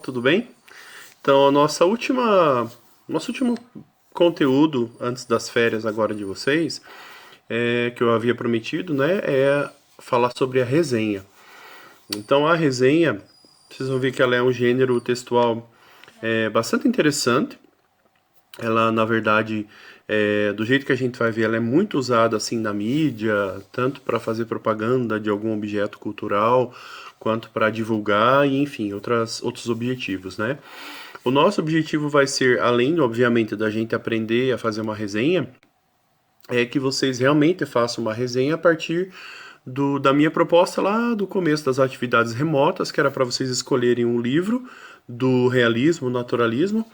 Tudo bem? Então, nosso último conteúdo antes das férias agora de vocês, que eu havia prometido, né, é falar sobre a resenha. Então, a resenha, vocês vão ver que ela é um gênero textual bastante interessante. Ela, na verdade, do jeito que a gente vai ver, ela é muito usada assim na mídia, tanto para fazer propaganda de algum objeto cultural, quanto para divulgar e, enfim, outros objetivos, né? O nosso objetivo vai ser, além, obviamente, da gente aprender a fazer uma resenha, é que vocês realmente façam uma resenha a partir da minha proposta lá do começo das atividades remotas, que era para vocês escolherem um livro do realismo, naturalismo,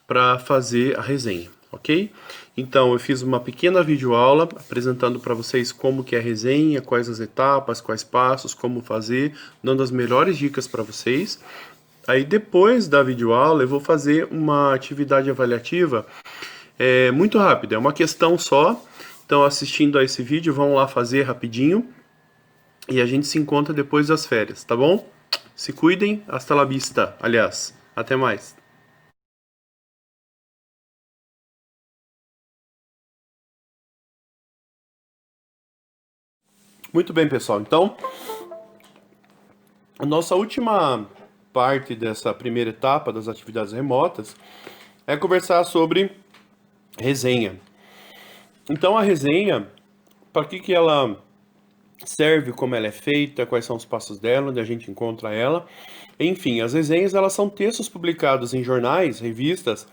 para fazer a resenha, ok? Então eu fiz uma pequena videoaula apresentando para vocês como que é a resenha, quais as etapas, quais passos, como fazer, dando as melhores dicas para vocês. Aí depois da videoaula eu vou fazer uma atividade avaliativa muito rápida, é uma questão só. Então assistindo a esse vídeo, vão lá fazer rapidinho e a gente se encontra depois das férias, tá bom? Se cuidem, hasta la vista, aliás, até mais. Muito bem, pessoal. Então, a nossa última parte dessa primeira etapa das atividades remotas é conversar sobre resenha. Então, a resenha, para que ela serve, como ela é feita, quais são os passos dela, onde a gente encontra ela. Enfim, as resenhas elas são textos publicados em jornais, revistas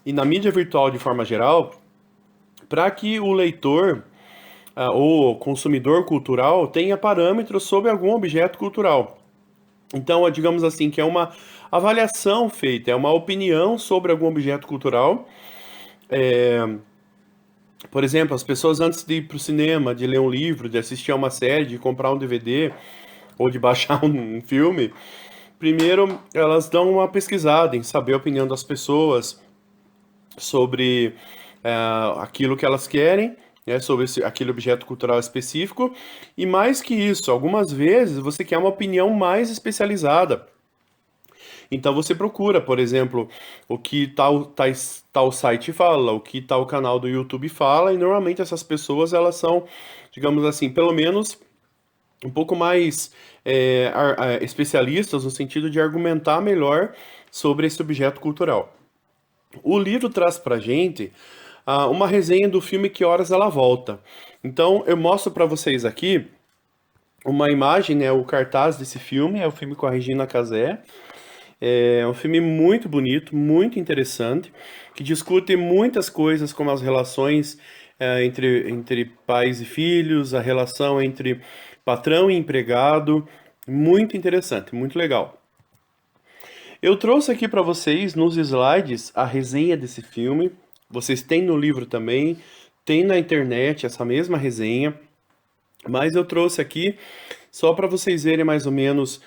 e na mídia virtual de forma geral, para que o leitor ou consumidor cultural tenha parâmetros sobre algum objeto cultural. Então, digamos assim, que é uma avaliação feita, é uma opinião sobre algum objeto cultural. Por exemplo, as pessoas antes de ir para o cinema, de ler um livro, de assistir a uma série, de comprar um DVD ou de baixar um filme, primeiro elas dão uma pesquisada em saber a opinião das pessoas sobre aquilo que elas querem, né, sobre aquele objeto cultural específico. E mais que isso, algumas vezes você quer uma opinião mais especializada. Então você procura, por exemplo, o que tal site fala, o que tal canal do YouTube fala, e normalmente essas pessoas elas são, digamos assim, pelo menos um pouco mais especialistas no sentido de argumentar melhor sobre esse objeto cultural. O livro traz pra gente uma resenha do filme Que Horas Ela Volta. Então eu mostro para vocês aqui uma imagem, né, o cartaz desse filme, é o filme com a Regina Casé. É um filme muito bonito, muito interessante, que discute muitas coisas como as relações entre pais e filhos, a relação entre patrão e empregado. Muito interessante, muito legal. Eu trouxe aqui para vocês nos slides a resenha desse filme. Vocês têm no livro também, tem na internet essa mesma resenha. Mas eu trouxe aqui só para vocês verem mais ou menos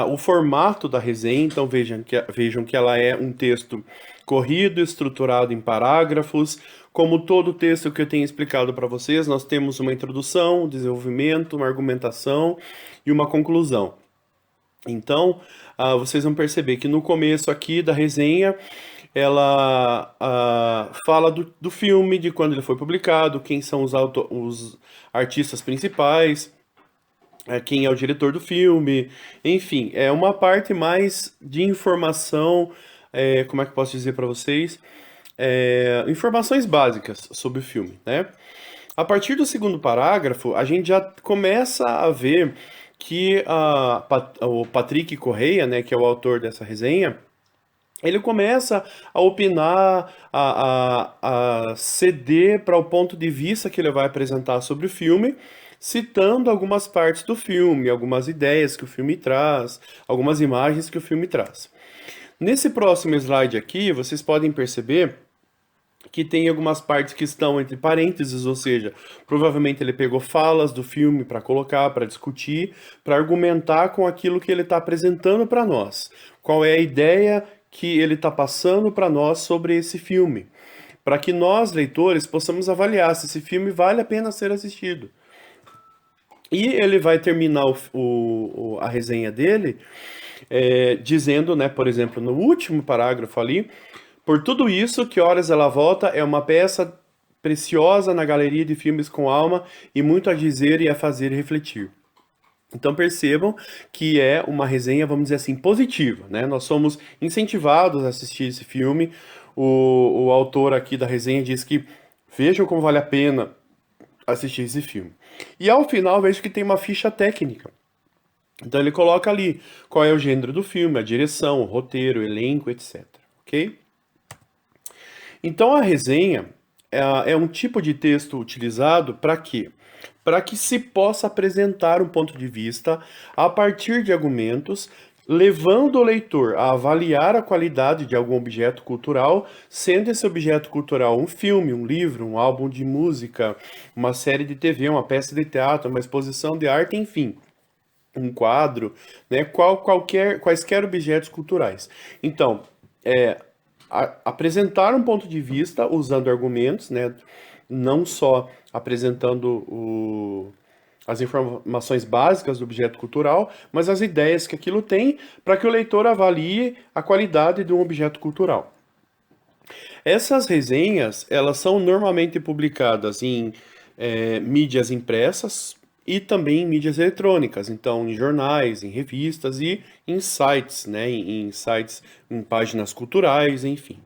o formato da resenha. Então vejam que ela é um texto corrido, estruturado em parágrafos. Como todo texto que eu tenho explicado para vocês, nós temos uma introdução, um desenvolvimento, uma argumentação e uma conclusão. Então, vocês vão perceber que no começo aqui da resenha, ela fala do filme, de quando ele foi publicado, quem são os artistas principais, quem é o diretor do filme, enfim, é uma parte mais de informação, como é que eu posso dizer para vocês? Informações básicas sobre o filme, né? A partir do segundo parágrafo, a gente já começa a ver que o Patrick Correia, né, que é o autor dessa resenha, ele começa a opinar, a ceder para o ponto de vista que ele vai apresentar sobre o filme, citando algumas partes do filme, algumas ideias que o filme traz, algumas imagens que o filme traz. Nesse próximo slide aqui, vocês podem perceber que tem algumas partes que estão entre parênteses, ou seja, provavelmente ele pegou falas do filme para colocar, para discutir, para argumentar com aquilo que ele está apresentando para nós. Qual é a ideia que ele está passando para nós sobre esse filme? Para que nós, leitores, possamos avaliar se esse filme vale a pena ser assistido. E ele vai terminar a resenha dele dizendo, né, por exemplo, no último parágrafo ali, por tudo isso, Que Horas Ela Volta é uma peça preciosa na galeria de filmes com alma e muito a dizer e a fazer refletir. Então percebam que é uma resenha, vamos dizer assim, positiva, né? Nós somos incentivados a assistir esse filme. O autor aqui da resenha diz que vejam como vale a pena assistir esse filme. E ao final vejo que tem uma ficha técnica. Então ele coloca ali qual é o gênero do filme, a direção, o roteiro, o elenco, etc. Ok? Então a resenha é um tipo de texto utilizado para quê? Para que se possa apresentar um ponto de vista a partir de argumentos, levando o leitor a avaliar a qualidade de algum objeto cultural, sendo esse objeto cultural um filme, um livro, um álbum de música, uma série de TV, uma peça de teatro, uma exposição de arte, enfim, um quadro, né, quaisquer objetos culturais. Então, apresentar um ponto de vista usando argumentos, né, não só apresentando as informações básicas do objeto cultural, mas as ideias que aquilo tem para que o leitor avalie a qualidade de um objeto cultural. Essas resenhas, elas são normalmente publicadas em mídias impressas e também em mídias eletrônicas, então em jornais, em revistas e em sites, né, em sites, em páginas culturais, enfim.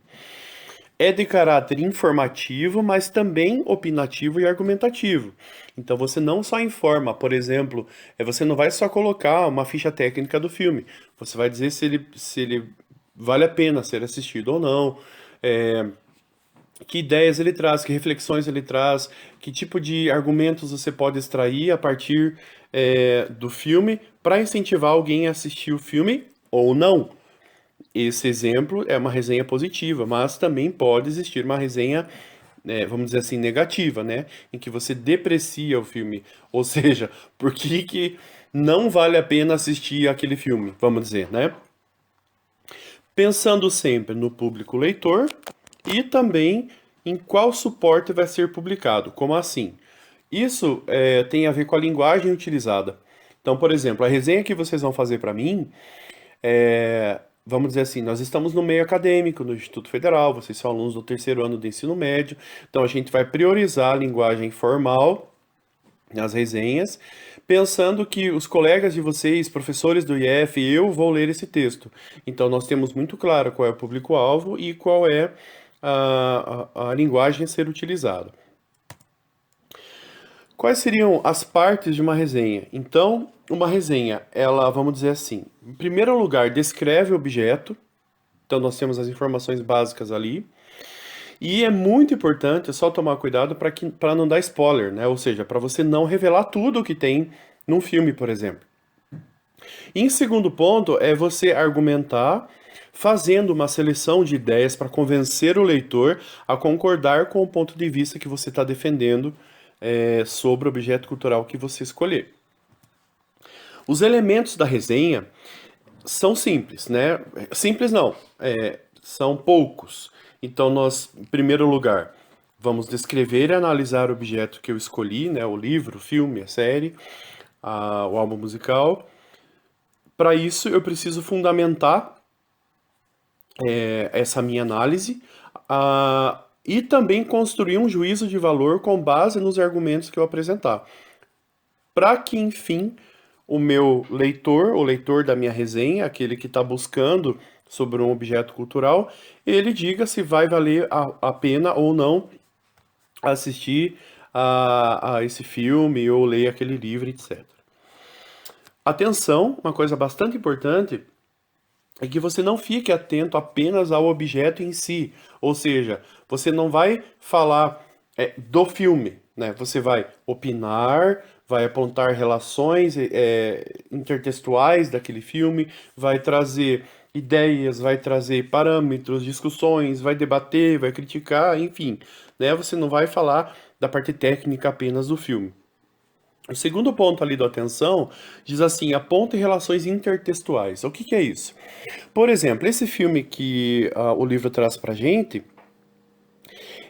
É de caráter informativo, mas também opinativo e argumentativo. Então você não só informa, por exemplo, você não vai só colocar uma ficha técnica do filme, você vai dizer se ele vale a pena ser assistido ou não, que ideias ele traz, que reflexões ele traz, que tipo de argumentos você pode extrair a partir do filme para incentivar alguém a assistir o filme ou não. Esse exemplo é uma resenha positiva, mas também pode existir uma resenha, vamos dizer assim, negativa, né? Em que você deprecia o filme. Ou seja, por que não vale a pena assistir aquele filme, vamos dizer, né? Pensando sempre no público leitor e também em qual suporte vai ser publicado. Como assim? Isso tem a ver com a linguagem utilizada. Então, por exemplo, a resenha que vocês vão fazer para mim, vamos dizer assim, nós estamos no meio acadêmico, no Instituto Federal, vocês são alunos do terceiro ano do ensino médio, então a gente vai priorizar a linguagem formal nas resenhas, pensando que os colegas de vocês, professores do IF, eu vou ler esse texto. Então nós temos muito claro qual é o público-alvo e qual é a linguagem a ser utilizada. Quais seriam as partes de uma resenha? Então, uma resenha, ela, vamos dizer assim, em primeiro lugar, descreve o objeto. Então, nós temos as informações básicas ali. E é muito importante só tomar cuidado para não dar spoiler, né? Ou seja, para você não revelar tudo o que tem num filme, por exemplo. Em segundo ponto, é você argumentar fazendo uma seleção de ideias para convencer o leitor a concordar com o ponto de vista que você está defendendo sobre o objeto cultural que você escolher. Os elementos da resenha são simples, né? Simples não, são poucos. Então nós, em primeiro lugar, vamos descrever e analisar o objeto que eu escolhi, né? O livro, o filme, a série, o álbum musical. Para isso eu preciso fundamentar essa minha análise e também construir um juízo de valor com base nos argumentos que eu apresentar. Para que, enfim, o meu leitor, o leitor da minha resenha, aquele que está buscando sobre um objeto cultural, ele diga se vai valer a pena ou não assistir a esse filme ou ler aquele livro, etc. Atenção, uma coisa bastante importante é que você não fique atento apenas ao objeto em si, ou seja, você não vai falar do filme, né? Você vai opinar, vai apontar relações intertextuais daquele filme, vai trazer ideias, vai trazer parâmetros, discussões, vai debater, vai criticar, enfim, né? Você não vai falar da parte técnica apenas do filme. O segundo ponto ali da atenção diz assim, aponta relações intertextuais. O que é isso? Por exemplo, esse filme que o livro traz pra gente,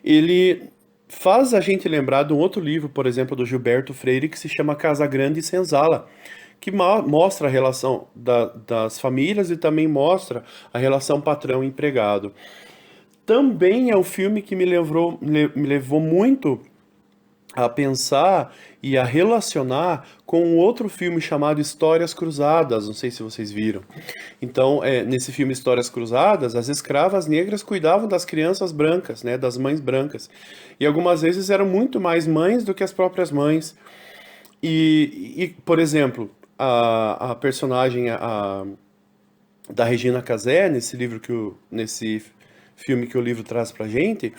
ele faz a gente lembrar de um outro livro, por exemplo, do Gilberto Freire, que se chama Casa Grande e Senzala, que mostra a relação das famílias e também mostra a relação patrão-empregado. Também é um filme que me levou muito a pensar e a relacionar com um outro filme chamado Histórias Cruzadas, não sei se vocês viram. Então, nesse filme Histórias Cruzadas, as escravas negras cuidavam das crianças brancas, né, das mães brancas. E algumas vezes eram muito mais mães do que as próprias mães. Por exemplo, a personagem da Regina Casé, nesse filme que o livro traz pra gente,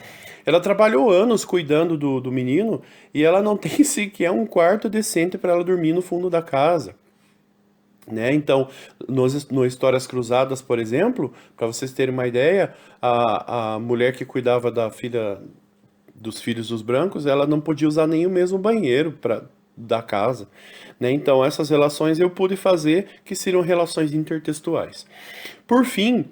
ela trabalhou anos cuidando do menino e ela não tem sequer um quarto decente para ela dormir no fundo da casa, né? Então, no Histórias Cruzadas, por exemplo, para vocês terem uma ideia, a mulher que cuidava dos filhos dos brancos, ela não podia usar nem o mesmo banheiro da casa, né? Então, essas relações eu pude fazer que seriam relações intertextuais. Por fim,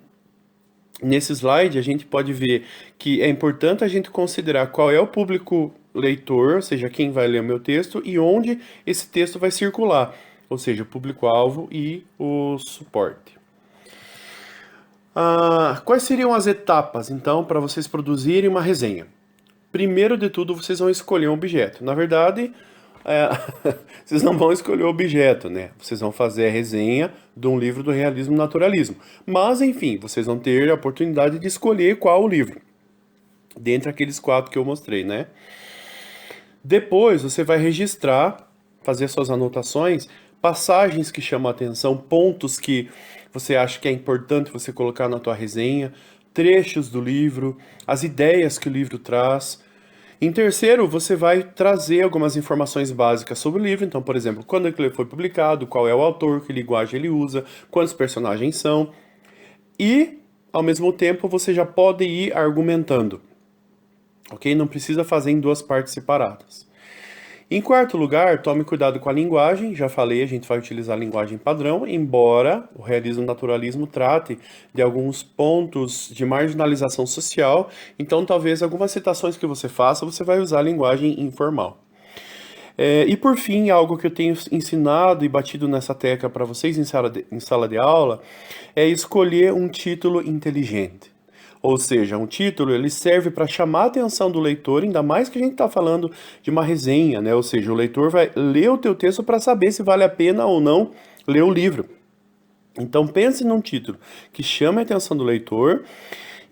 nesse slide, a gente pode ver que é importante a gente considerar qual é o público leitor, ou seja, quem vai ler o meu texto, e onde esse texto vai circular, ou seja, o público-alvo e o suporte. Quais seriam as etapas, então, para vocês produzirem uma resenha? Primeiro de tudo, vocês vão escolher um objeto. Na verdade, é, vocês não vão escolher o objeto, né? Vocês vão fazer a resenha de um livro do realismo e naturalismo. Mas, enfim, vocês vão ter a oportunidade de escolher qual o livro, dentre aqueles 4 que eu mostrei, né? Depois, você vai registrar, fazer suas anotações, passagens que chamam a atenção, pontos que você acha que é importante você colocar na tua resenha, trechos do livro, as ideias que o livro traz. Em terceiro, você vai trazer algumas informações básicas sobre o livro. Então, por exemplo, quando ele foi publicado, qual é o autor, que linguagem ele usa, quantos personagens são. E, ao mesmo tempo, você já pode ir argumentando. Ok? Não precisa fazer em 2 partes separadas. Em quarto lugar, tome cuidado com a linguagem. Já falei, a gente vai utilizar a linguagem padrão, embora o realismo e naturalismo trate de alguns pontos de marginalização social. Então, talvez algumas citações que você faça, você vai usar a linguagem informal. E por fim, algo que eu tenho ensinado e batido nessa tecla para vocês em sala de aula, é escolher um título inteligente. Ou seja, um título ele serve para chamar a atenção do leitor, ainda mais que a gente está falando de uma resenha, né? Ou seja, o leitor vai ler o teu texto para saber se vale a pena ou não ler o livro. Então pense num título que chame a atenção do leitor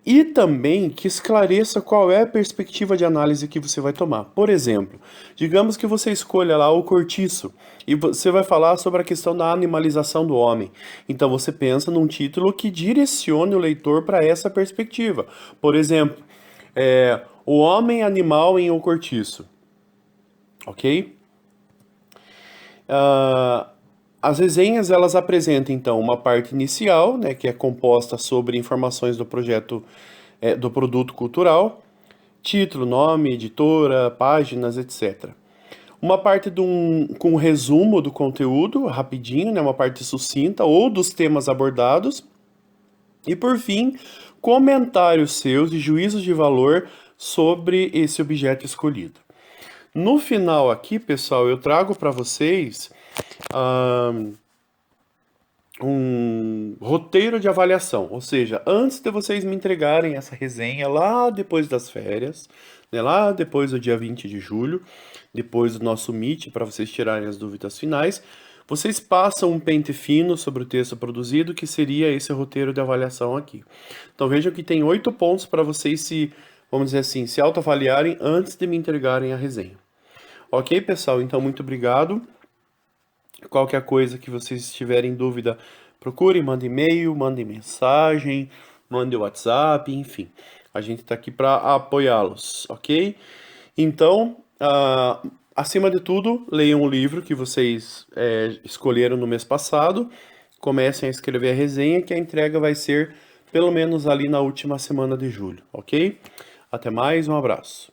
e também que esclareça qual é a perspectiva de análise que você vai tomar. Por exemplo, digamos que você escolha lá o Cortiço e você vai falar sobre a questão da animalização do homem. Então você pensa num título que direcione o leitor para essa perspectiva. Por exemplo, O Homem Animal em O Cortiço. Ok? As resenhas elas apresentam então uma parte inicial, né, que é composta sobre informações do projeto, do produto cultural, título, nome, editora, páginas, etc. Uma parte com um resumo do conteúdo, rapidinho, né, uma parte sucinta, ou dos temas abordados. E por fim, comentários seus e juízos de valor sobre esse objeto escolhido. No final aqui, pessoal, eu trago para vocês um roteiro de avaliação, ou seja, antes de vocês me entregarem essa resenha lá depois das férias, né, lá depois do dia 20 de julho, depois do nosso Meet, para vocês tirarem as dúvidas finais, vocês passam um pente fino sobre o texto produzido, que seria esse roteiro de avaliação aqui. Então vejam que tem 8 pontos para vocês vamos dizer assim, se autoavaliarem antes de me entregarem a resenha. Ok, pessoal? Então muito obrigado. Qualquer coisa que vocês tiverem dúvida, procurem, mandem e-mail, mandem mensagem, mandem WhatsApp, enfim. A gente está aqui para apoiá-los, ok? Então, acima de tudo, leiam o livro que vocês escolheram no mês passado. Comecem a escrever a resenha, que a entrega vai ser pelo menos ali na última semana de julho, ok? Até mais, um abraço.